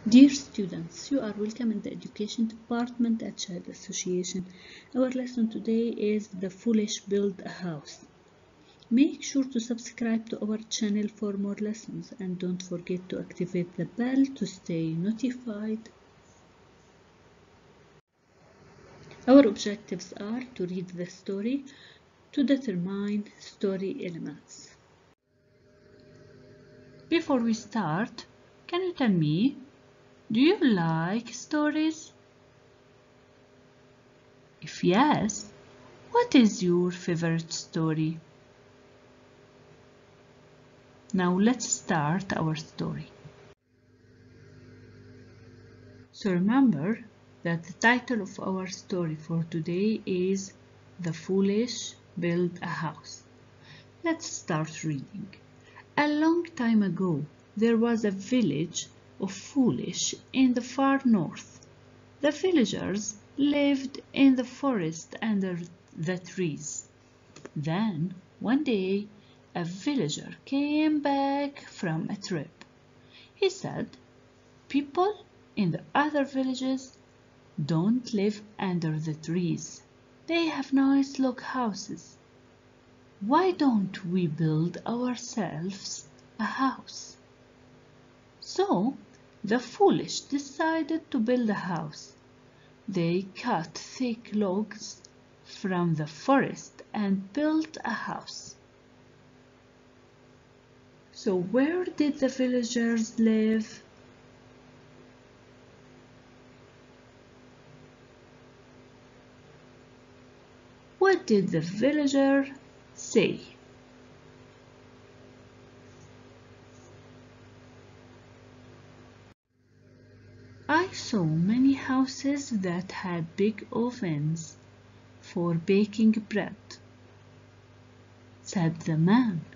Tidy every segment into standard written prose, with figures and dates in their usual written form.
Dear students, you are welcome in the Education Department at SHAHD Association. Our lesson today is The Foolish Build a House. Make sure to subscribe to our channel for more lessons and don't forget to activate the bell to stay notified. Our objectives are to read the story, to determine story elements. Before we start, can you tell me, do you like stories? If yes, what is your favorite story? Now let's start our story. So remember that the title of our story for today is The Foolish Build a House. Let's start reading. A long time ago, there was a village of foolish in the far north. The villagers lived in the forest under the trees. Then, one day, a villager came back from a trip. He said, "People in the other villages don't live under the trees. They have nice log houses. Why don't we build ourselves a house?" So, the foolish decided to build a house. They cut thick logs from the forest and built a house. So where did the villagers live? What did the villager say? "I saw many houses that had big ovens for baking bread," said the man.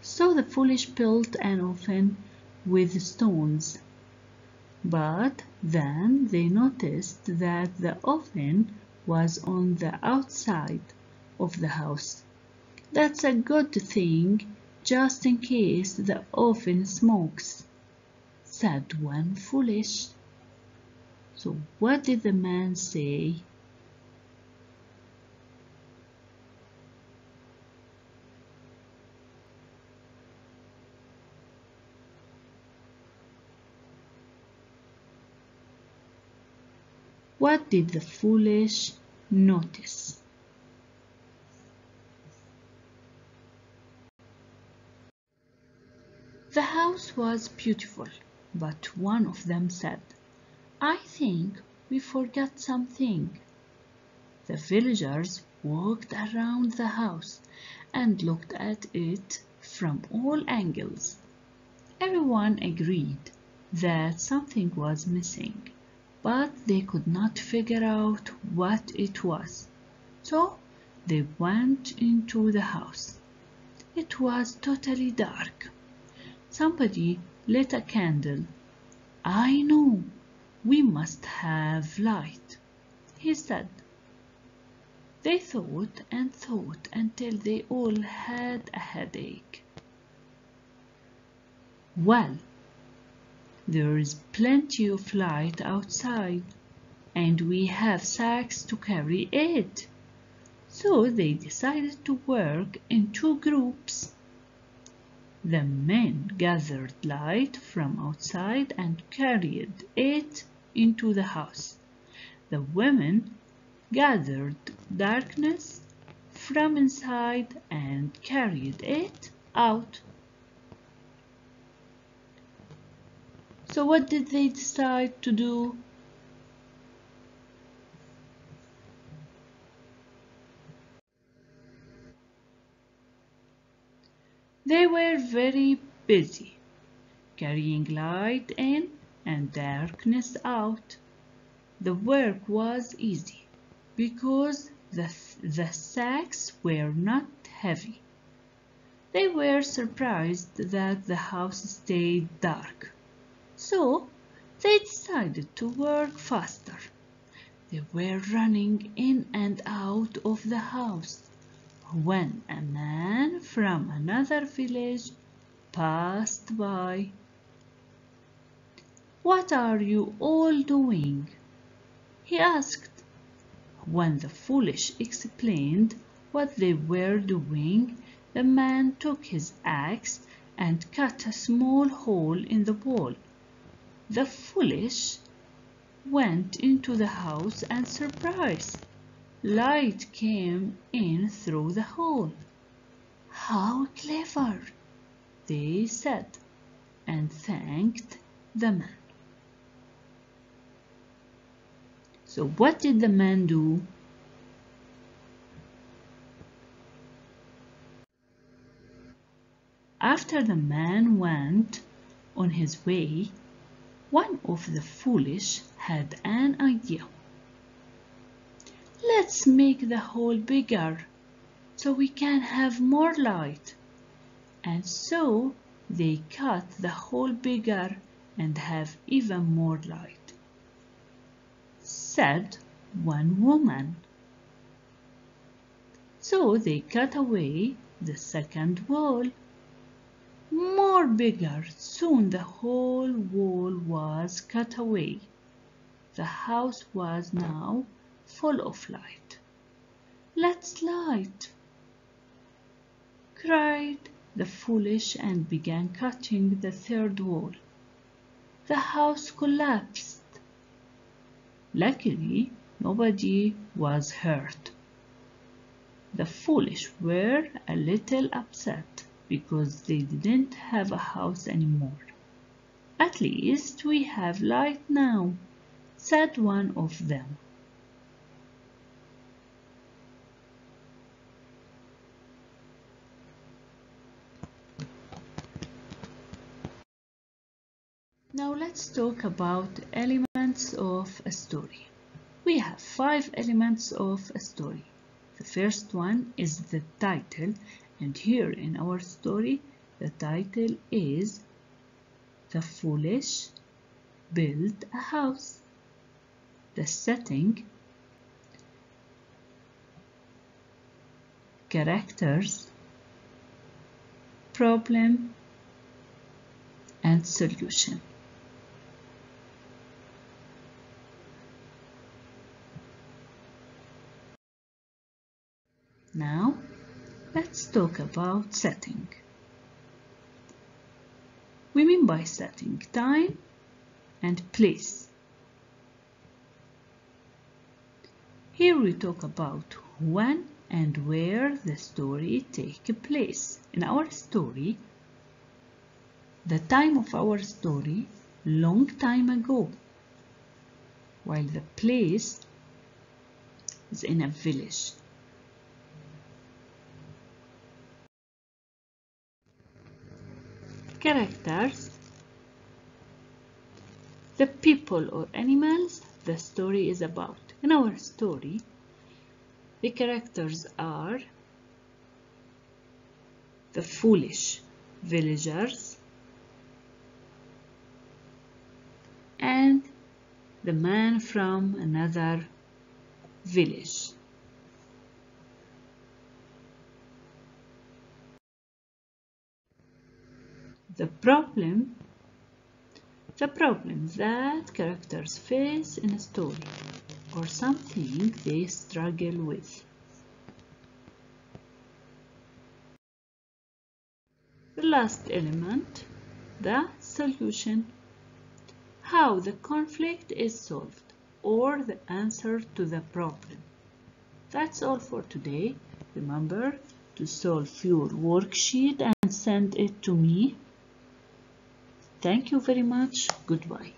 So the foolish built an oven with stones. But then they noticed that the oven was on the outside of the house. "That's a good thing, just in case the oven smokes," said one foolish. So what did the man say? What did the foolish notice? The house was beautiful, but one of them said, "I think we forgot something." The villagers walked around the house and looked at it from all angles. Everyone agreed that something was missing, but they could not figure out what it was. So they went into the house. It was totally dark. Somebody lit a candle. "I know, we must have light," he said. They thought and thought until they all had a headache. "Well, there is plenty of light outside, and we have sacks to carry it." So they decided to work in two groups. The men gathered light from outside and carried it into the house. The women gathered darkness from inside and carried it out. So what did they decide to do? They were very busy, carrying light in and darkness out. The work was easy because the sacks were not heavy. They were surprised that the house stayed dark, so they decided to work faster. They were running in and out of the house when a man from another village passed by. "What are you all doing?" he asked. When the foolish explained what they were doing, the man took his axe and cut a small hole in the wall. The foolish went into the house and surprise! Light came in through the hole. "How clever!" they said, and thanked the man. So what did the man do? After the man went on his way, one of the foolish had an idea. "Let's make the hole bigger so we can have more light." And so they cut the hole bigger and have even more light. Said one woman. So they cut away the second wall. More bigger. Soon the whole wall was cut away. The house was now full of light. "Let's light!" cried the foolish and began cutting the third wall. The house collapsed. Luckily, nobody was hurt. The foolish were a little upset because they didn't have a house anymore. "At least we have light now," said one of them. Now let's talk about elements of a story. We have 5 elements of a story. The first one is the title, and here in our story, the title is "The Foolish Built a House." The setting, characters, problem, and solution. Now, let's talk about setting. We mean by setting time and place. Here we talk about when and where the story takes place. In our story, the time of our story, long time ago, while the place is in a village. Characters, the people or animals the story is about. In our story, the characters are the foolish villagers and the man from another village. The problem that characters face in a story or something they struggle with. The last element, the solution, how the conflict is solved or the answer to the problem. That's all for today. Remember to solve your worksheet and send it to me. Thank you very much. Goodbye.